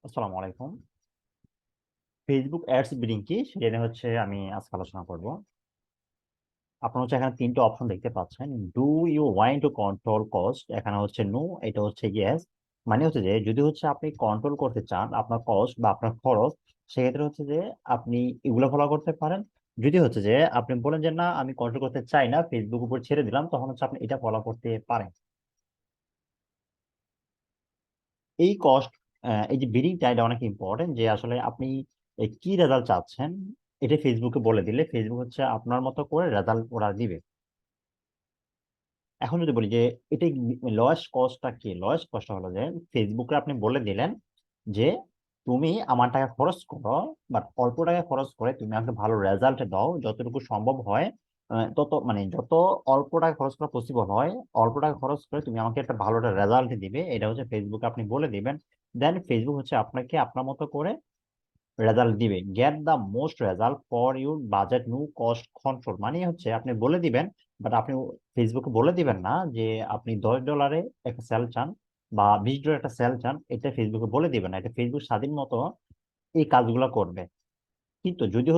আসসালামু আলাইকুম। Facebook ads bidding কি সেটা নিয়ে আমি আজকে আলোচনা করব। আপনারা এখানে তিনটে অপশন দেখতে পাচ্ছেন। Do you want to control cost, এখানে নো, এটা ইয়েস। মানে যে যদি আপনি কন্ট্রোল করতে চান আপনার কস্ট বা আপনার খরচ, সেক্ষেত্রে যে আপনি এগুলো ফলো করতে পারেন। যদি যে আপনি বলেন যে না, আমি কন্ট্রোল করতে চাই না, ফেসবুক উপর ছেড়ে দিলাম, তখন আপনি এটা ফলো করতে পারেন। এই কস্ট, এই যে বিডিংটা, এটা অনেক ইম্পর্টেন্ট যে আসলে আপনি কি রেজাল্ট চাচ্ছেন। এটা ফেসবুকে বলে দিলে ফেসবুক আপনার মতো করে রেজাল্ট ওরা দিবে। এখন যদি বলি যে এটা লয়েস্ট কস্টটা কি, লয়েস্ট কস্ট হলো যে ফেসবুকে আপনি বলে দিলেন যে তুমি আমার টাকা খরচ করো, বাট অল্প টাকা খরচ করে তুমি আমাকে ভালো রেজাল্ট দাও যতটুকু সম্ভব হয়। তত যত অল্প টাকা খরচ করা পসিবল হয়, অল্প টাকা খরচ করে তুমি আমাকে একটা ভালো রেজাল্ট দিবে, এটা ফেসবুকে আপনি বলে দিবেন। দেন ফেসবুক আপনাকে আপনার মতো করে রেজাল্ট দিবে। Get the most result for your budget, no cost control. মানে আপনি বলে দিবেন, বাট আপনি ফেসবুকে বলে দিবেন না যে আপনি $10 একটা সেল চান বা $20 একটা সেল চান। এটা ফেসবুকে বলে দিবেন না, এটা ফেসবুক স্বাধীন মতো এই কাজগুলো করবে। কিন্তু যদি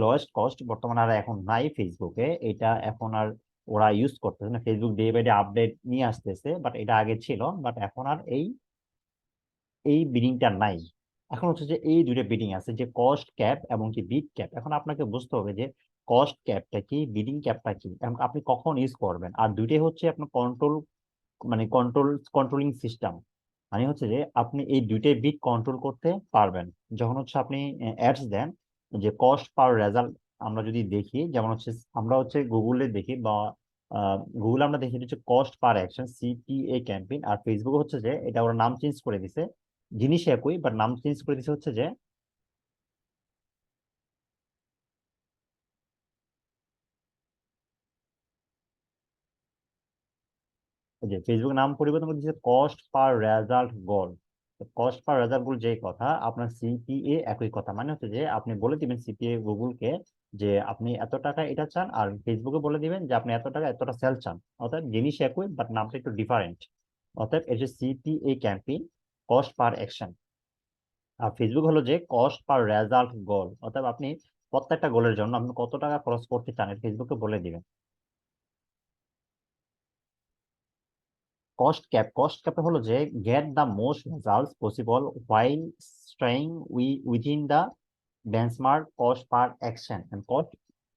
লোয়েস্ট কস্ট বর্তমানে আর এখন নাই ফেসবুকে, এটা এখন আর ওরা ইউজ করতেছে না। Facebook day by day update নিয়ে আসতেছে, বাট এটা আগে ছিল, বাট এখন আর এই এই বিডিংটা নাই। এখন যে এই দুইটা বিডিং আছে, যে কস্ট ক্যাপ এবং কি বিড ক্যাপ। এখন আপনাকে বুঝতে হবে যে কস্ট ক্যাপটা কি, বিডিং ক্যাপটা কি, এবং আপনি কখন ইউজ করবেন। আর দুইটাই আপনার কন্ট্রোল, কন্ট্রোলিং সিস্টেম। মানে যে আপনি এই দুইটাই বিট কন্ট্রোল করতে পারবেন। যখন আপনি অ্যাডস দেন, যে কস্ট পার রেজাল্ট, আমরা যদি দেখি, যেমন আমরা গুগলে দেখি বা গুগলে আমরা দেখি cost per action, CPA campaign. আর ফেসবুক যে এটা ওরা নাম চেঞ্জ করে দিছে, জিনিস একই বাট নাম চেঞ্জ করে দিছে যে ফেসবুক নাম পরিবর্তন করে দিচ্ছে কস্ট পার রেজাল্ট গোল। কস্ট পার রেজাল্ট গোল যেই কথা, আপনার সিপিএ একই কথা। মানে যে আপনি বলে দিবেন সিপিএ গুগলকে যে আপনি এত টাকা এটা চান, আর ফেসবুকে বলে দিবেন যে আপনি এত টাকা এতটা সেল চান। অর্থাৎ জিনিস একই বাট নামটা একটু ডিফারেন্ট। অর্থাৎ এটা CPA campaign, cost per action. আর ফেসবুক যে কস্ট পার রেজাল্ট গোল, অর্থাৎ আপনি প্রত্যেকটা গোলের জন্য আপনি কত টাকা খরচ করতে চান এটা ফেসবুকে বলে দিবেন। কস্ট ক্যাপে যে get the most results possible while staying within the benchmark cost per action. Cost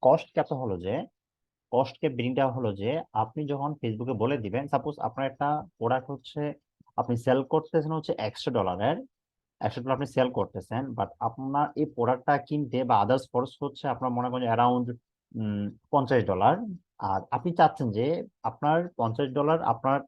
cost ক্যাপে যে কস্ট ক্যাপ বিলিংটা যে আপনি যখন ফেসবুকে বলে দিবেন, সাপোজ আপনার একটা প্রোডাক্ট আপনি সেল করতেছেন $100, $100 আপনি সেল করতেছেন, বাট আপনার এই প্রোডাক্টটা কিনতে বা আদার্স খরচ আপনার মনে করেন অ্যারাউন্ড $50। আর আপনি চাচ্ছেন যে আপনার $50 আপনার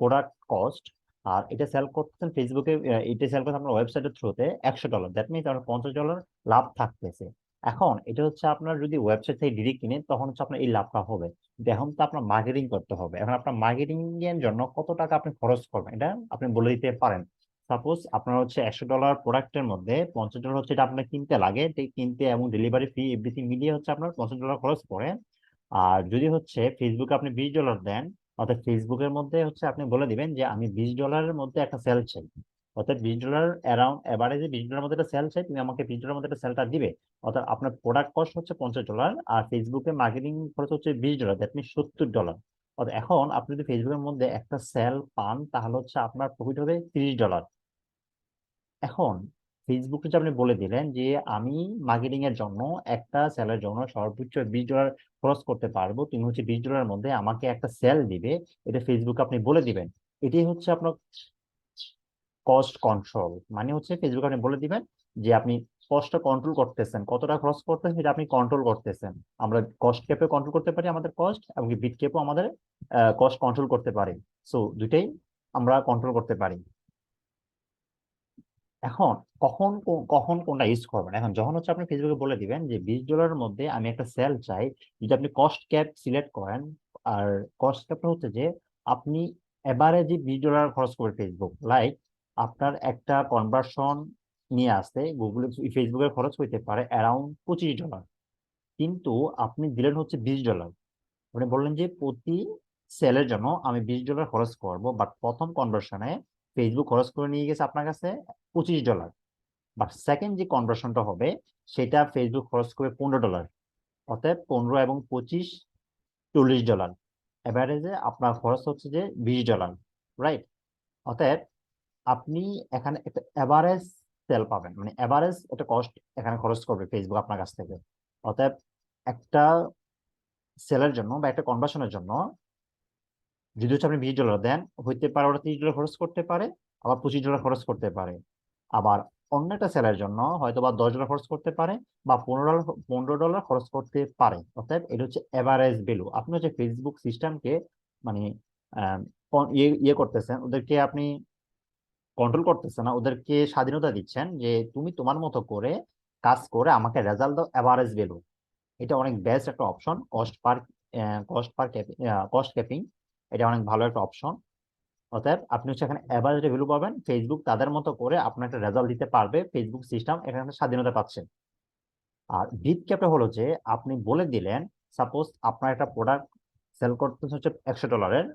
প্রোডাক্ট কস্ট, আর এটা সেল করতেছেন ফেসবুকে, এটা সেল করতে আপনার ওয়েবসাইটের থ্রুতে $100, দ্যাট মিনস আপনার $50 লাভ থাকতেছে। এখন এটা আপনার যদি ওয়েবসাইট থেকে ডিরেক্ট কিনে, তখন আপনার এই লাভটা হবে। কিন্তু এখন তো আপনার মার্কেটিং করতে হবে। এখন আপনার মার্কেটিং এর জন্য কত টাকা আপনি খরচ করবেন এটা আপনি বলে দিতে পারেন। সাপোজ আপনার $100 প্রোডাক্টের মধ্যে $50 এটা আপনার কিনতে লাগে, কিনতে এবং ডেলিভারি ফি এভরিথিং মিলিয়ে আপনার $50 খরচ পড়ে। আর যদি ফেসবুকে আপনি $20 দেন, অর্থাৎ ফেসবুকের মধ্যে আপনি বলে দিবেন যে আমি $20 মধ্যে একটা সেল চাই। অর্থাৎ $20 অ্যারাউন্ড এভারেজে $20 মধ্যে একটা সেল চাই, তুমি আমাকে $20 মধ্যে একটা সেলটা দিবে। অর্থাৎ আপনার প্রোডাক্ট কস্ট $50, আর ফেসবুকে মার্কেটিং খরচ $20, দ্যাট মিনস $70। অর্থাৎ এখন আপনি যদি ফেসবুকের মধ্যে একটা সেল পান, তাহলে আপনার প্রফিট হবে $30। এখন ফেসবুকে যে আপনি বলে দিলেন যে আমি মার্কেটিং এর জন্য একটা সেলের জন্য সর্বোচ্চ $20 খরচ করতে পারবো, তুমি $20 মধ্যে আমাকে একটা সেল দিবে, এটা ফেসবুকে আপনি বলে দিবেন। এটাই আপনার কস্ট কন্ট্রোল। মানে ফেসবুকে আপনি বলে দিবেন যে আপনি কস্টটা কন্ট্রোল করতেছেন, কতটা খরচ করতেছেন এটা আপনি কন্ট্রোল করতেছেন। আমরা কস্ট ক্যাপে কন্ট্রোল করতে পারি আমাদের কস্ট, এবং বিট ক্যাপও আমাদের কস্ট কন্ট্রোল করতে পারি। সো দুইটাই আমরা কন্ট্রোল করতে পারি। এখন কখন কোনটা ইউজ করবেন, এখন যখন আপনি ফেসবুকে বলে দিবেন যে $20 মধ্যে আমি একটা সেল চাই। যদি আপনি কস্ট ক্যাপ সিলেক্ট করেন, আর কস্ট ক্যাপটা যে আপনি এভারেজে $20 খরচ করে ফেসবুক, লাইক আপনার একটা কনভার্সন নিয়ে আসতে গুগল ফেসবুকের খরচ হইতে পারে অ্যারাউন্ড $25, কিন্তু আপনি দিলেন $20। আপনি বললেন যে প্রতি সেলের জন্য আমি $20 খরচ করব, বাট প্রথম কনভার্সনে ফেসবুক খরচ করে নিয়ে গেছে আপনার কাছে $25, বাট সেকেন্ড যে কনভার্সনটা হবে সেটা ফেসবুক খরচ করবে $15। অতএব 15 এবং 25 $40। এভারেজে আপনার খরচ হচ্ছে যে $20, রাইট? অতএব আপনি এখানে একটা এভারেজ সেল পাবেন, মানে এভারেজ একটা কস্ট এখানে খরচ করবে ফেসবুক আপনার কাছ থেকে। অতএব একটা সেলের জন্য বা একটা কনভার্সনের জন্য যদি হচ্ছে আপনি $20 দেন, হইতে পারে ওরা $30 খরচ করতে পারে, আবার $25 খরচ করতে পারে। আবার অন্য একটা সেলের জন্য হয়তো বা $10 খরচ করতে পারে, বা $15 খরচ করতে পারে। অতএব এটা হচ্ছে এভারেজ ভ্যালু। আপনি হচ্ছে ফেসবুক সিস্টেমকে মানে আহ, ইয়ে করতেছেন, ওদেরকে আপনি কন্ট্রোল করতেছেন না, ওদেরকে স্বাধীনতা দিচ্ছেন যে তুমি তোমার মতো করে কাজ করে আমাকে রেজাল্ট দাও এভারেজ ভ্যালু। এটা অনেক বেস্ট একটা অপশন। কস্ট ক্যাপিং, এটা অনেক ভালো একটা অপশন। অতএব আপনি হচ্ছে এখানে এভারেজ ভ্যালু পাবেন, ফেসবুক তাদের মতো করে আপনার একটা রেজাল্ট দিতে পারবে, ফেসবুক সিস্টেম এখানে একটা স্বাধীনতা পাচ্ছে। আর বিট ক্যাপে হলো যে আপনি বলে দিলেন, সাপোজ আপনার একটা প্রোডাক্ট সেল করতে হচ্ছে $100,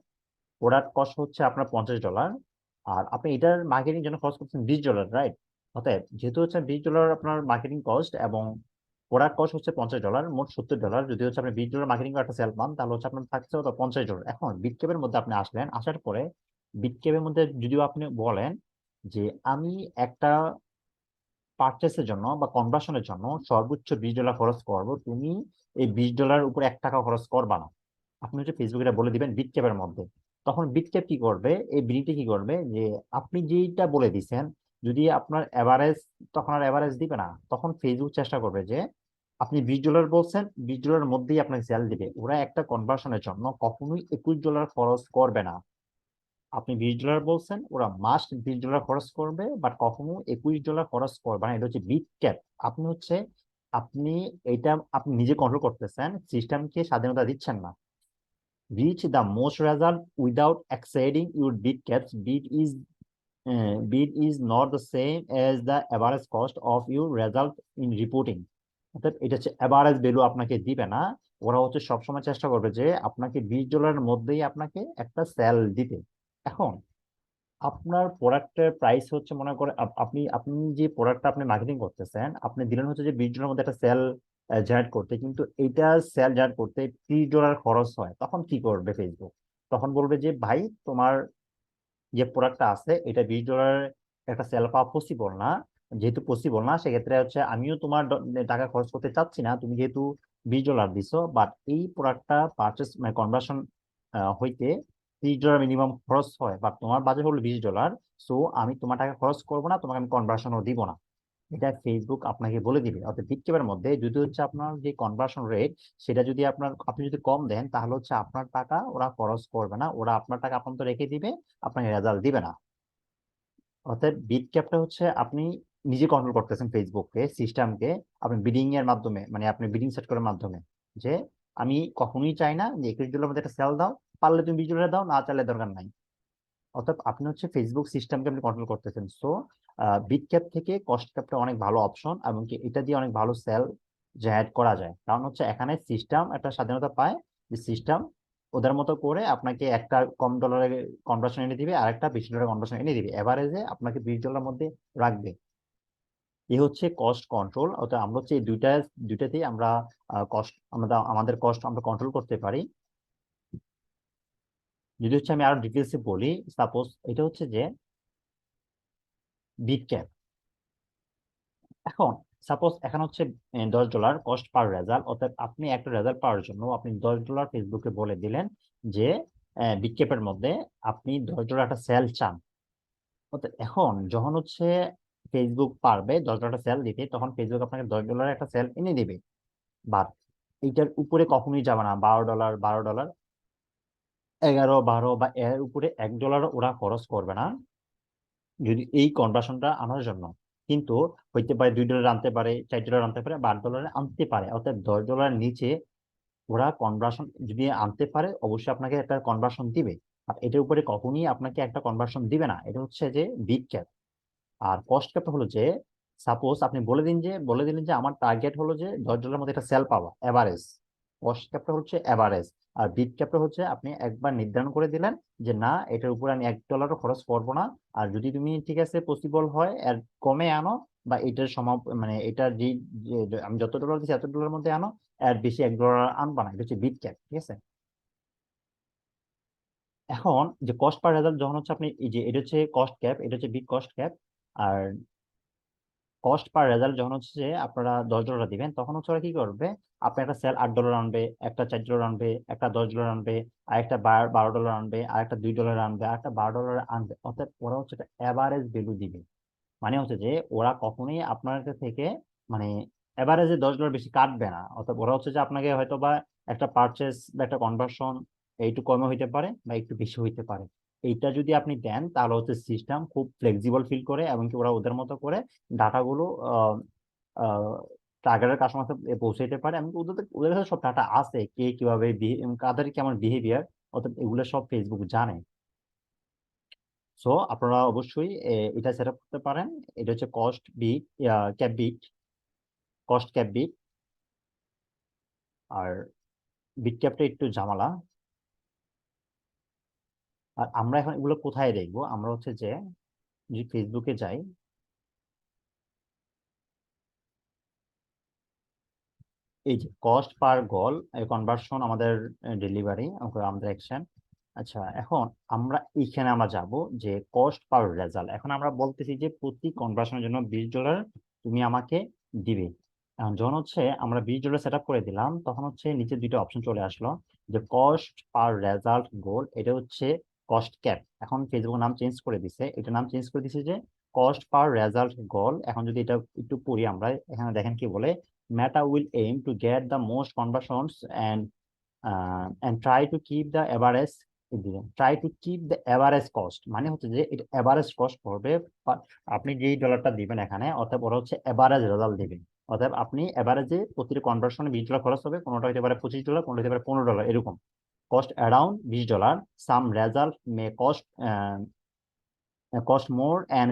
প্রোডাক্ট কস্ট হচ্ছে আপনার $50, আর আপনি এটার মার্কেটিং জন্য খরচ করছেন $20, রাইট? অতএব যেহেতু হচ্ছে $20 আপনার মার্কেটিং কস্ট এবং প্রোডাক্ট কস্ট হচ্ছে $50, মোট $70। যদি হচ্ছে আপনি $20 মার্কেটিং করে একটা সেল পান, তাহলে হচ্ছে আপনার থাকছে হতো $50। এখন বিটক্যাপের মধ্যে আপনি আসলেন, আসার পরে বিটক্যাপের মধ্যে যদিও আপনি বলেন যে আমি একটা পারচেসের জন্য বা কনভার্সনের জন্য সর্বোচ্চ $20 খরচ করব, তুমি এই $20 উপর $1 খরচ করবা না। আপনি হচ্ছে ফেসবুকে এটা বলে দিবেন বিটক্যাপের মধ্যে। তখন বিটক্যাপ কি করবে, এই বিডিটি কি করবে যে আপনি যেটা বলে দিছেন, যদি আপনার এভারেজ, তখন আর এভারেজ দিবে না, তখন ফেসবুক চেষ্টা করবে যে আপনি $20 বলছেন, $20 মধ্যেই আপনাকে সেল দিবে। ওরা একটা কনভার্সনের জন্য কখনোই $21 খরচ করবে না। আপনি $20 বলছেন, ওরা মাস্ট $20 খরচ করবে, বাট কখনো $21 খরচ করবে না। এটা হচ্ছে বিট ক্যাপ। আপনি হচ্ছে আপনি এটা আপনি নিজে কন্ট্রোল করতেছেন, সিস্টেমকে স্বাধীনতা দিচ্ছেন না। Reach the most result without exceeding your bid caps. Bid is not the same as the average cost of your result in reporting. অর্থাৎ এটা হচ্ছে এভারেজ ভ্যালু আপনাকে দিবে না। ওরা হচ্ছে সবসময় চেষ্টা করবে যে আপনাকে $20 মধ্যেই আপনাকে একটা সেল দিতে। এখন আপনার প্রোডাক্টের প্রাইস হচ্ছে, মনে করে আপনি আপনি যে প্রোডাক্টটা আপনি মার্কেটিং করতেছেন, আপনি দিলেন হচ্ছে যে $20 মধ্যে একটা সেল জেনারেট করতে, কিন্তু এইটা সেল জেনারেট করতে $30 খরচ হয়। তখন কি করবে ফেসবুক? তখন বলবে যে ভাই, তোমার যে প্রোডাক্টটা আছে এটা $20 একটা সেল পাওয়া পসিবল না। যেহেতু পসিবল না, সেক্ষেত্রে হচ্ছে আমিও তোমার টাকা খরচ করতে চাচ্ছি না, তুমি যেহেতু $20 দিছো, বাট এই প্রোডাক্টটা পারচেস মানে কনভার্সন হইতে $30 মিনিমাম খরচ হয়, বাট তোমার বাজেট হলো $20, সো আমি তোমার টাকা খরচ করবো না, তোমাকে আমি কনভার্সনও দিব না। এটা ফেসবুক আপনাকে বলে দিবে। অর্থাৎ বিটকেপের মধ্যে যদি হচ্ছে আপনার যে কনভার্সন রেট, সেটা যদি আপনি যদি কম দেন, তাহলে হচ্ছে আপনার টাকা ওরা খরচ করবে না, ওরা আপনার টাকা আপনার তো রেখে দিবে, আপনাকে রেজাল্ট দিবে না। অর্থাৎ বিটক্যাপটা হচ্ছে আপনি নিজে কন্ট্রোল করতেছেন ফেসবুককে, সিস্টেমকে। আপনি বিডিং এর মাধ্যমে, মানে আপনি বিডিং সেট করার মাধ্যমে, যে আমি কখনোই চাই না যে $21 মধ্যে একটা সেল দাও, পারলে তুমি $20 দাও, না চাইলে দরকার নাই। অর্থাৎ আপনি হচ্ছে ফেসবুক সিস্টেমকে আপনি কন্ট্রোল করতেছেন। সো বিটক্যাপ থেকে কস্ট ক্যাপটা অনেক ভালো অপশন, এবং কি এটা দিয়ে অনেক ভালো সেল জেনারেট করা যায়। কারণ হচ্ছে এখানে সিস্টেম একটা স্বাধীনতা পায়, যে সিস্টেম ওদের মতো করে আপনাকে একটা কম ডলারের কনভার্সন এনে দিবে, আর একটা $20 কনভার্সন এনে দিবে, এভারেজে আপনাকে $20 মধ্যে রাখবে। এই হচ্ছে কস্ট কন্ট্রোল। অর্থাৎ আমরা হচ্ছে এই দুইটাতেই আমরা কস্ট, আমরা আমাদের কস্ট আমরা কন্ট্রোল করতে পারি। যদি হচ্ছে আমি আরো ডিটেলসে বলি, সাপোজ এটা হচ্ছে যে বিটক্যাপ। এখন সাপোজ এখানে হচ্ছে $10 কস্ট পার রেজাল্ট। অর্থাৎ আপনি একটা রেজাল্ট পাওয়ার জন্য আপনি $10 ফেসবুকে বলে দিলেন যে বিটক্যাপের মধ্যে আপনি $10 একটা সেল চান। অর্থাৎ এখন যখন হচ্ছে ফেসবুক পারবে $10 সেল দিতে, তখন ফেসবুক আপনাকে $10 একটা সেল এনে দিবে। বাট এইটার উপরে কখনোই যাবে না, $12, $12, 11, 12 বা এর উপরে $1 ওরা খরচ করবে না যদি এই কনভার্সনটা আনার জন্য। কিন্তু হইতে পারে $2 আনতে পারে, $4 আনতে পারে, বা $8 আনতে পারে। অর্থাৎ $10 নিচে ওরা কনভার্সন যদি আনতে পারে, অবশ্যই আপনাকে একটা কনভার্সন দিবে। আর এটার উপরে কখনই আপনাকে একটা কনভার্সন দিবে না। এটা হচ্ছে যে বিগ ক্যাপ। আর কস্ট ক্যাপ হলো যে সাপোজ আপনি বলে দিলেন যে আমার টার্গেট হলো যে $10 মধ্যে একটা সেল পাওয়া, এভারেজ। কস্ট ক্যাপটা হচ্ছে এভারেজ। আর বিট ক্যাপটা হচ্ছে আপনি একবার নির্ধারণ করে দিলেন যে না, এটার উপর আমি $1 খরচ করবো না। আর যদি তুমি ঠিক আছে পসিবল হয় এর কমে আনো, বা এটার মানে এটার আমি যত ডলার দিচ্ছি এত ডলারের মধ্যে আনো, এর বেশি $1 আনবা না। এটা হচ্ছে বিট ক্যাপ, ঠিক আছে। এখন যে কস্ট পার রেজাল্ট যখন হচ্ছে আপনি এই যে এটা হচ্ছে কস্ট ক্যাপ, এটা হচ্ছে বিট কস্ট ক্যাপ। আর কস্ট পার রেজাল্ট যখন হচ্ছে যে আপনারা $10 দিবেন, তখন হচ্ছে ওরা কি করবে, আপনি একটা সেল $8 আনবে, একটা $4 আনবে, একটা $10 আনবে, আর একটা $12 আনবে, আর একটা $2 আনবে, আর একটা $12 আনবে। অর্থাৎ ওরা হচ্ছে একটা এভারেজ ভ্যালু দিবে। মানে হচ্ছে যে ওরা কখনোই আপনার কাছ থেকে মানে এভারেজে $10 বেশি কাটবে না। অর্থাৎ ওরা হচ্ছে যে আপনাকে হয়তো বা একটা পারচেস বা একটা কনভার্সন একটু কমে হইতে পারে বা একটু বেশি হইতে পারে। এইটা যদি আপনি দেন তাহলে হচ্ছে সিস্টেম খুব ফ্লেক্সিবল ফিল করে, এবং কি ওরা ওদের মতো করে ডাটাগুলো টার্গেটের কাস্টমার সাথে পৌঁছাইতে পারে। এমনকি ওদের কাছে সব ডাটা আছে, কে কিভাবে কাদের কেমন বিহেভিয়ার, অর্থাৎ এগুলো সব ফেসবুক জানে। সো আপনারা অবশ্যই এটা সেট আপ করতে পারেন। এটা হচ্ছে cost bid cap bid, cost cap bid. আর বিট ক্যাপটা একটু ঝামেলা। আর আমরা এখন এগুলো কোথায় দেখবো, আমরা হচ্ছে যে যদি ফেসবুকে যাই, এই যে কস্ট পার গোল কনভার্সন, আমাদের ডেলিভারি, আমাদের অ্যাকশন। আচ্ছা, এখন আমরা যাব যে কস্ট পার রেজাল্ট। এখন আমরা বলতেছি যে প্রতি কনভার্সনের জন্য $20 তুমি আমাকে দিবে। এখন যখন হচ্ছে আমরা $20 সেট আপ করে দিলাম, তখন হচ্ছে নিচে দুইটা অপশন চলে আসলো, যে কস্ট পার রেজাল্ট গোল, এটা হচ্ছে কস্ট ক্যাপ। এখন ফেসবুক নাম চেঞ্জ করে দিছে, এটা নাম চেঞ্জ করে দিছে যে কস্ট পার রেজাল্ট গোল। এখন যদি এটা একটু পড়ি আমরা, এখানে দেখেন কি বলে, Meta will aim to get the most conversions and try to keep the average cost। মানে হচ্ছে যে এটা এভারেজ কস্ট পড়বে। আপনি যেই ডলারটা দিবেন এখানে, অর্থাৎ ওরা হচ্ছে এভারেজ রেজাল্ট দিবে। অর্থাৎ আপনি এভারেজে প্রতিটি কনভার্সনে $20 খরচ হবে, কোনোটা হতে পারে $25, কোনোটা হতে পারে $15, এরকম। Cost around $20, some result May cost more and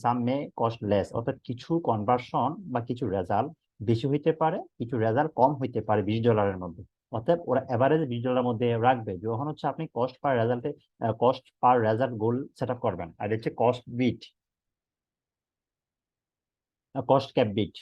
some May cost less. অর্থাৎ কিছু কনভার্সন বা কিছু রেজাল্ট বেশি হইতে পারে, কিছু রেজাল্ট কম হইতে পারে $20 মধ্যে। অর্থাৎ ওরা এভারেজ $20 মধ্যে রাখবে যখন হচ্ছে আপনি cost per result goal set up করবেন। আর হচ্ছে কস্ট ক্যাপ বিট।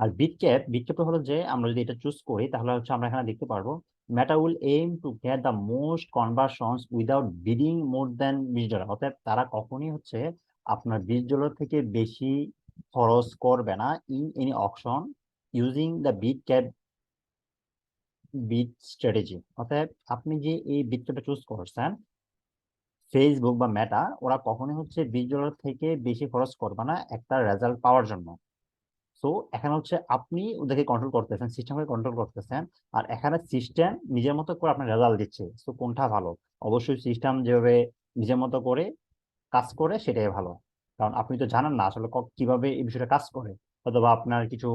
আর বিট ক্যাপ হলো যে আমরা যদি এটা চুজ করি, তাহলে হচ্ছে আমরা এখানে দেখতে পারবো Meta will aim to get the most conversions without bidding more than $20। অর্থাৎ তারা কখনই হচ্ছে আপনার $20 থেকে বেশি খরচ করবে না in any auction using the bid strategy. অর্থাৎ আপনি যে এই বিট ক্যাপটা চুজ করছেন, ফেসবুক বা মেটা ওরা কখনোই হচ্ছে $20 থেকে বেশি খরচ করবে না একটা রেজাল্ট পাওয়ার জন্য। সো এখানে হচ্ছে আপনি ওদেরকে কন্ট্রোল করতেছেন, সিস্টেমকে কন্ট্রোল করতেছেন। আর এখানে সিস্টেম নিজের মতো করে আপনার রেজাল্ট দিচ্ছে। সো কোনটা ভালো? অবশ্যই সিস্টেম যেভাবে নিজের মতো করে কাজ করে সেটাই ভালো। কারণ আপনি তো জানেন না আসলে কিভাবে এই বিষয়টা কাজ করে। অথবা আপনার কিছু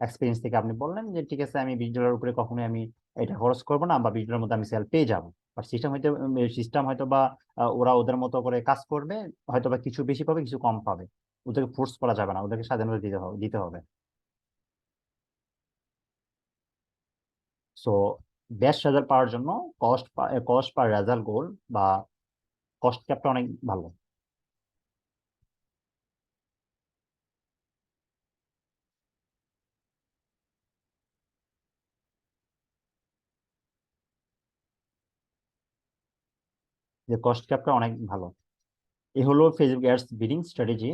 এক্সপিরিয়েন্স থেকে আপনি বললেন যে ঠিক আছে আমি $20 উপরে কখনোই আমি এটা খরচ করবো না, বা $20 মধ্যে আমি সেল পেয়ে যাবো। আর সিস্টেম হয়তো বা ওরা ওদের মতো করে কাজ করবে, হয়তো বা কিছু বেশি পাবে, কিছু কম পাবে। ওদেরকে ফোর্স করা যাবে না, ওদেরকে স্বাধীনতা দিতে হবে। সো বেস্ট রেজাল্ট পাওয়ার জন্য কস্ট পার রেজাল্ট গোল বা কস্ট ক্যাপটা অনেক ভালো। যে কস্ট ক্যাপটা অনেক ভালো। এই হলো ফেসবুক অ্যাডস বিডিং স্ট্র্যাটেজি।